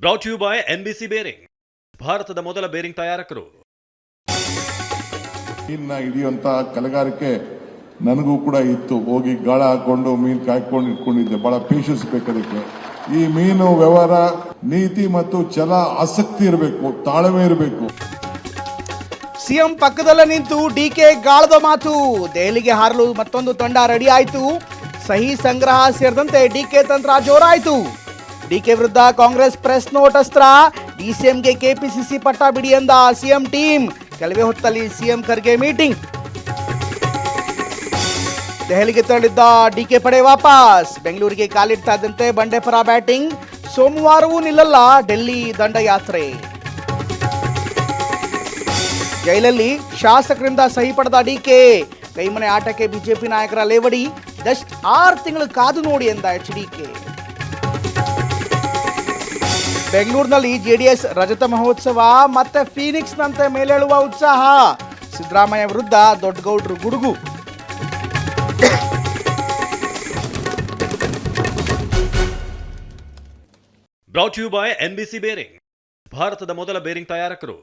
Brought you by NBC bearing, ಭಾರತದ ಮೊದಲ bearing ತಯಾರಕರು. ಮೀನ್ನ ಹಿಡಿಯುವಂತ ಕಲೆಗಾರಿಕೆ ನನಗೂ ಕೂಡ ಇತ್ತು. ಹೋಗಿ ಗಾಳ ಹಾಕೊಂಡು ಮೀನು ಕಾಯ್ಕೊಂಡು ಇಟ್ಕೊಂಡಿದ್ದೆ. ಬಹಳ ಪೇಷನ್ಸ್ ಬೇಕು. ಈ ಮೀನು ವ್ಯವಹಾರ ನೀತಿ ಮತ್ತು ಛಲ, ಆಸಕ್ತಿ ಇರಬೇಕು, ತಾಳ್ಮೆ ಇರಬೇಕು. ಸಿಎಂ ಪಕ್ಕದಲ್ಲೇ ನಿಂತು ಡಿಕೆ ಗಾಳದ ಮಾತು. ದೆಹಲಿಗೆ ಹಾರಲು ಮತ್ತೊಂದು ತಂಡ ರೆಡಿ ಆಯಿತು. ಸಹಿ ಸಂಗ್ರಹ ಸೇರಿದಂತೆ ಡಿಕೆ ತಂತ್ರ ಜೋರಾಯಿತು. ಡಿಕೆ ವಿರುದ್ಧ ಕಾಂಗ್ರೆಸ್ ಪ್ರೆಸ್ ನೋಟ್ ಅಸ್ತ್ರ. ಡಿಸಿಎಂಗೆ ಕೆಪಿಸಿಸಿ ಪಟ್ಟ ಬಿಡಿ ಎಂದ ಸಿಎಂ ಟೀಮ್. ಕೆಲವೇ ಹೊತ್ತಲ್ಲಿ ಸಿಎಂ ಖರ್ಗೆ ಮೀಟಿಂಗ್. ದೆಹಲಿಗೆ ತೆರಳಿದ್ದ ಡಿಕೆ ಪಡೆ ವಾಪಸ್. ಬೆಂಗಳೂರಿಗೆ ಕಾಲಿಡ್ತಾ ಇದ್ದಂತೆ ಬಂಡೆಪರ ಬ್ಯಾಟಿಂಗ್. ಸೋಮವಾರವೂ ನಿಲ್ಲಲ್ಲ ಡೆಲ್ಲಿ ದಂಡಯಾತ್ರೆ. ಜೈಲಲ್ಲಿ ಶಾಸಕರಿಂದ ಸಹಿ ಪಡೆದ ಡಿಕೆ. ಕೈಮನೆ ಆಟಕ್ಕೆ ಬಿಜೆಪಿ ನಾಯಕರ ಲೇವಡಿ. ಜಸ್ಟ್ 6 ತಿಂಗಳು ಕಾದು ನೋಡಿ ಎಂದ HDK. ಬೆಂಗಳೂರಿನಲ್ಲಿ ಜೆಡಿಎಸ್ ರಜತ ಮಹೋತ್ಸವ. ಮತ್ತೆ ಫೀನಿಕ್ಸ್ನಂತೆ ಮೇಲೇಳುವ ಉತ್ಸಾಹ. ಸಿದ್ದರಾಮಯ್ಯ ವಿರುದ್ಧ ದೊಡ್ಡಗೌಡರು ಗುಡುಗು. Brought you by NBC bearing, ಭಾರತದ ಮೊದಲ ಬೇರಿಂಗ್ ತಯಾರಕರು.